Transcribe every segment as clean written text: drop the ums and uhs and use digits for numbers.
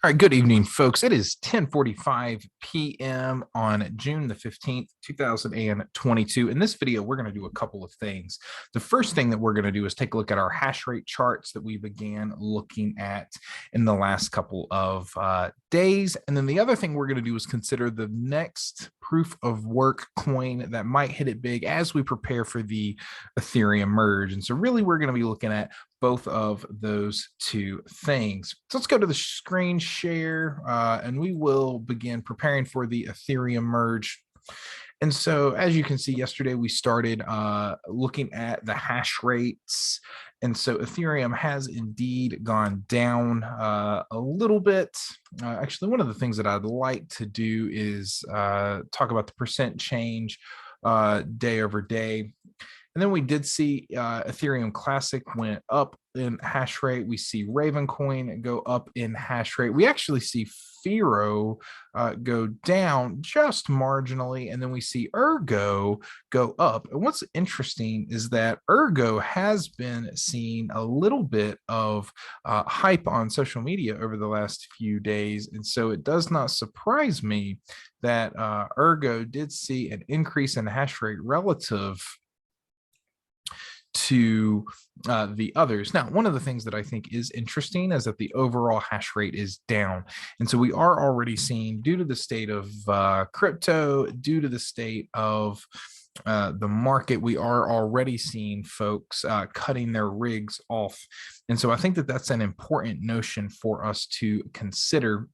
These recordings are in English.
All right, good evening, folks. It is 10:45 p.m. on June the 15th, 2022. In this video, we're going to do a couple of things. The first thing that we're going to do is take a look at our hash rate charts that we began looking at in the last couple of days. And then the other thing we're going to do is consider the next proof of work coin that might hit it big as we prepare for the Ethereum merge. And so really, we're going to be looking at both of those two things. So let's go to the screen share and we will begin preparing for the Ethereum merge. And so as you can see, yesterday we started looking at the hash rates. And so Ethereum has indeed gone down a little bit. Actually, one of the things that I'd like to do is talk about the percent change day over day. And then we did see Ethereum Classic went up in hash rate. We see Ravencoin go up in hash rate. We actually see Firo go down just marginally. And then we see Ergo go up. And what's interesting is that Ergo has been seeing a little bit of hype on social media over the last few days. And so it does not surprise me that Ergo did see an increase in hash rate relative to the others. Now, one of the things that I think is interesting is that the overall hash rate is down. And so we are already seeing, due to the state of crypto, due to the state of the market, we are already seeing folks cutting their rigs off. And so I think that that's an important notion for us to consider,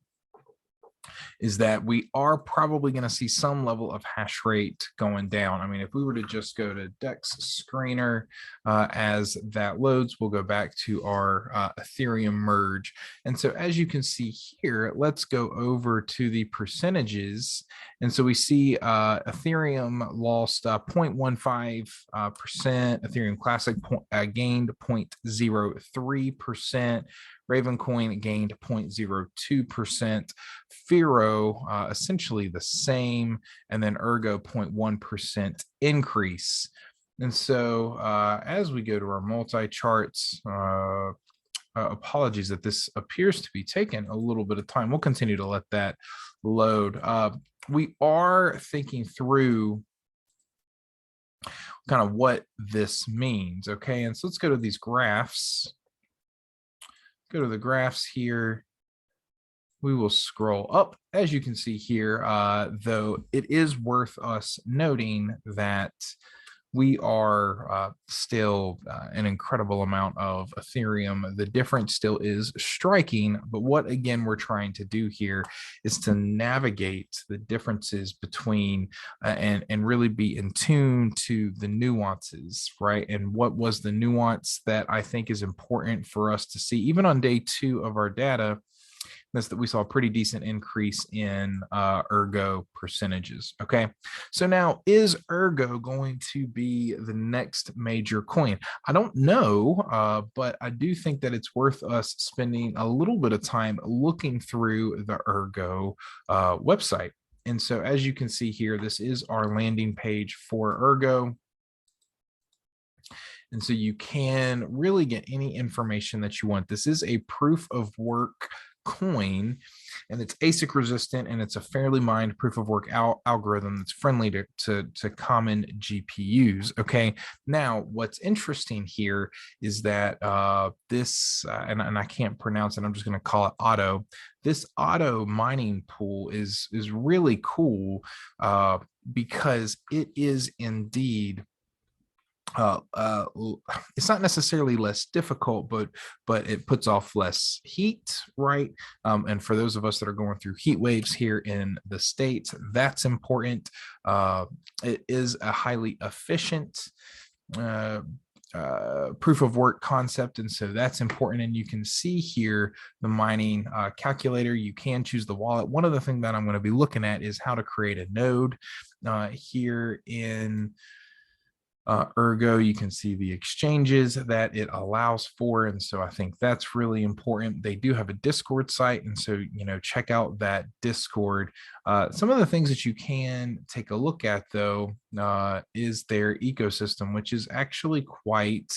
is that we are probably going to see some level of hash rate going down. I mean, if we were to just go to DEX screener as that loads, we'll go back to our Ethereum merge. And so as you can see here, let's go over to the percentages. And so we see Ethereum lost 0.15%, Ethereum Classic gained 0.03%, Ravencoin gained 0.02%, Firo essentially the same, and then Ergo 0.1% increase. And so as we go to our multi-charts, apologies that this appears to be taking a little bit of time. We'll continue to let that load. We are thinking through kind of what this means, okay? And so let's go to these graphs. Go to the graphs here. We will scroll up. As you can see here, though, it is worth us noting that we are still an incredible amount of Ethereum. The difference still is striking, but what, again, we're trying to do here is to navigate the differences between and really be in tune to the nuances, right? And what was the nuance that I think is important for us to see, even on day 2 of our data, is that we saw a pretty decent increase in Ergo percentages. Okay, so now, is Ergo going to be the next major coin? I don't know, but I do think that it's worth us spending a little bit of time looking through the Ergo website. And so as you can see here, this is our landing page for Ergo. And so you can really get any information that you want. This is a proof of work coin, and it's ASIC resistant, and it's a fairly mined proof of work algorithm that's friendly to common GPUs. Okay, now what's interesting here is that this and I can't pronounce it, I'm just going to call it Auto. This Auto mining pool is really cool because it is indeed it's not necessarily less difficult, but it puts off less heat, right? And for those of us that are going through heat waves here in the States, that's important. It is a highly efficient proof of work concept, and so that's important. And you can see here the mining calculator. You can choose the wallet. One of the things that I'm going to be looking at is how to create a node here in Ergo. You can see the exchanges that it allows for, and so I think that's really important. They do have a Discord site, and so check out that Discord. Some of the things that you can take a look at, though, is their ecosystem, which is actually quite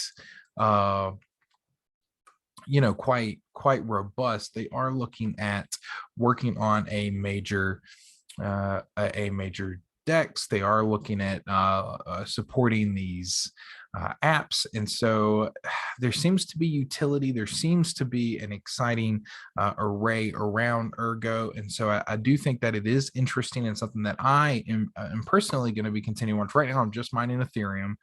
quite robust. They are looking at working on a major DEX. They are looking at supporting these apps. And so there seems to be utility. There seems to be an exciting array around Ergo. And so I do think that it is interesting and something that I am personally going to be continuing on. Right now, I'm just mining Ethereum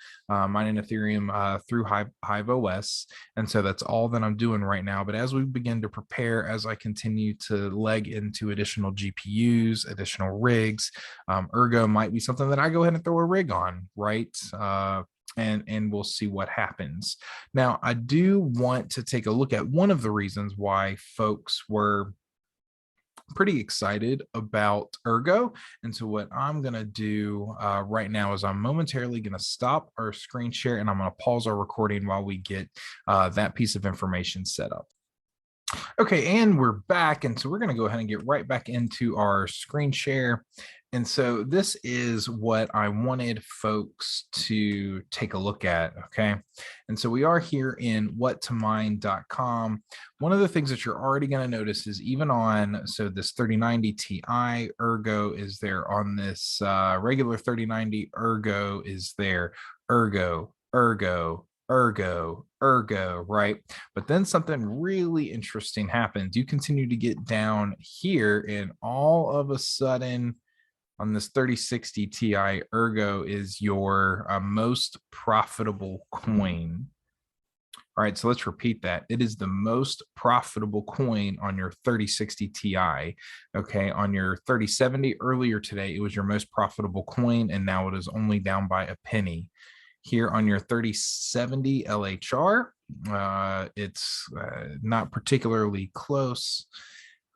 through Hive OS. And so that's all that I'm doing right now. But as we begin to prepare, as I continue to leg into additional GPUs, additional rigs, Ergo might be something that I go ahead and throw a rig on, right? And we'll see what happens. Now, I do want to take a look at one of the reasons why folks were pretty excited about Ergo. And so what I'm going to do right now is I'm momentarily going to stop our screen share and I'm going to pause our recording while we get that piece of information set up. Okay, and we're back. And so we're going to go ahead and get right back into our screen share. And so this is what I wanted folks to take a look at, okay? And so we are here in whattomine.com. One of the things that you're already going to notice is even on, so this 3090 Ti, Ergo is there. On this regular 3090, Ergo is there. Ergo, right? But then something really interesting happens. You continue to get down here and all of a sudden on this 3060 Ti, Ergo is your most profitable coin. All right, so let's repeat that. It is the most profitable coin on your 3060 Ti. Okay, on your 3070 earlier today, it was your most profitable coin, and now it is only down by a penny. Here on your 3070 LHR, it's not particularly close.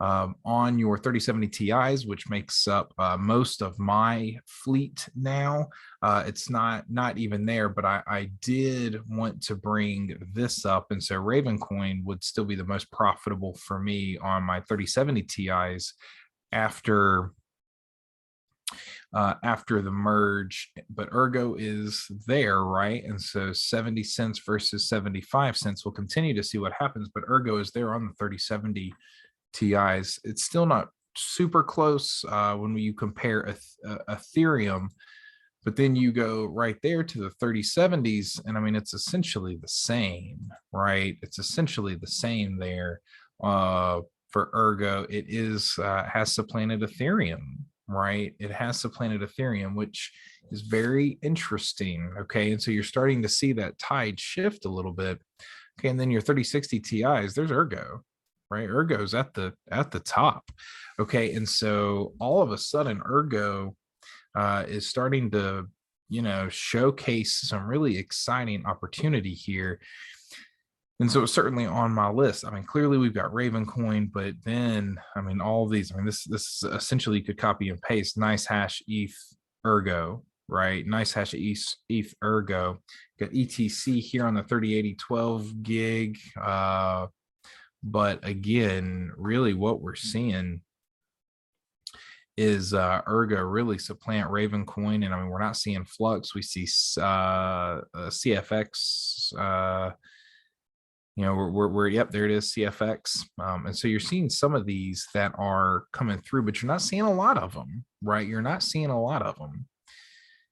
On your 3070 Ti's, which makes up most of my fleet now, it's not even there, but I did want to bring this up. And so Ravencoin would still be the most profitable for me on my 3070 Ti's after the merge, but Ergo is there, right? And so 70 cents versus 75 cents. We'll continue to see what happens, but Ergo is there on the 3070 Ti's. It's still not super close when you compare Ethereum, but then you go right there to the 3070s, and I mean, it's essentially the same, right? It's essentially the same there for Ergo. It is has supplanted Ethereum, right? It has supplanted Ethereum, which is very interesting. Okay, and so you're starting to see that tide shift a little bit. Okay, and then your 3060 Ti's, there's Ergo, right? Ergo's at the top. Okay, and so all of a sudden, Ergo is starting to, showcase some really exciting opportunity here. And so it's certainly on my list. I mean, clearly we've got Ravencoin, but then, I mean, all these, I mean, this is essentially you could copy and paste nice hash ETH Ergo, right? Nice hash ETH Ergo. Got ETC here on the 3080 12 gig. But again, really what we're seeing is Ergo really supplant Ravencoin. And I mean, we're not seeing Flux. We see CFX, we're yep, there it is, CFX. And so you're seeing some of these that are coming through, but you're not seeing a lot of them, right? You're not seeing a lot of them.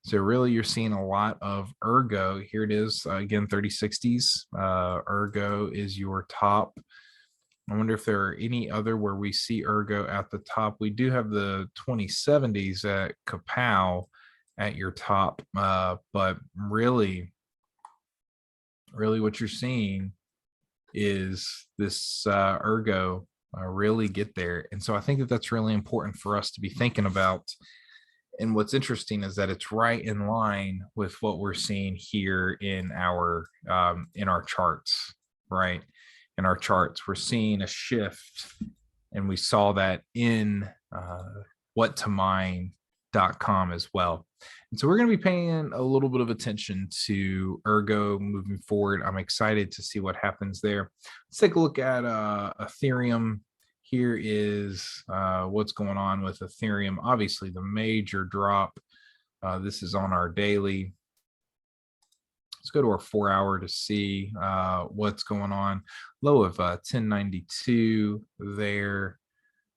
So really you're seeing a lot of Ergo. Here it is, again, 3060s. Ergo is your top. I wonder if there are any other where we see Ergo at the top. We do have the 2070s at Kapow at your top, but really what you're seeing is this Ergo really get there. And so I think that that's really important for us to be thinking about. And what's interesting is that it's right in line with what we're seeing here in our charts, right? In our charts, we're seeing a shift, and we saw that in whattomine.com as well. And so we're going to be paying a little bit of attention to Ergo moving forward. I'm excited to see what happens there. Let's take a look at Ethereum. Here is what's going on with Ethereum. Obviously, the major drop. This is on our daily. Let's go to our 4-hour to see what's going on. Low of 1092 there,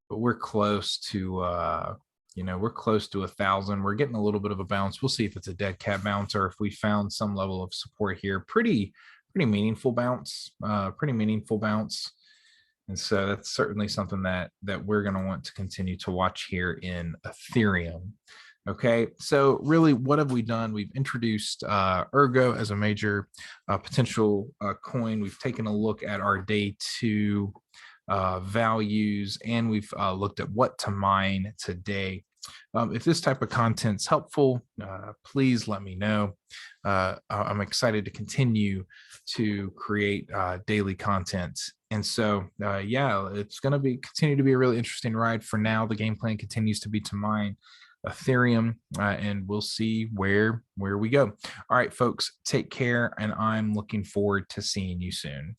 but we're close to we're close to 1,000. We're getting a little bit of a bounce. We'll see if it's a dead cat bounce or if we found some level of support here. Pretty meaningful bounce. Pretty meaningful bounce. And so that's certainly something that we're going to want to continue to watch here in Ethereum. Okay, so really, what have we done? We've introduced Ergo as a major potential coin. We've taken a look at our day 2 values, and we've looked at what to mine today. If this type of content's helpful, please let me know. I'm excited to continue to create daily content. And so, yeah, it's going to continue to be a really interesting ride. For now, the game plan continues to be to mine Ethereum, and we'll see where we go. All right, folks, take care, and I'm looking forward to seeing you soon.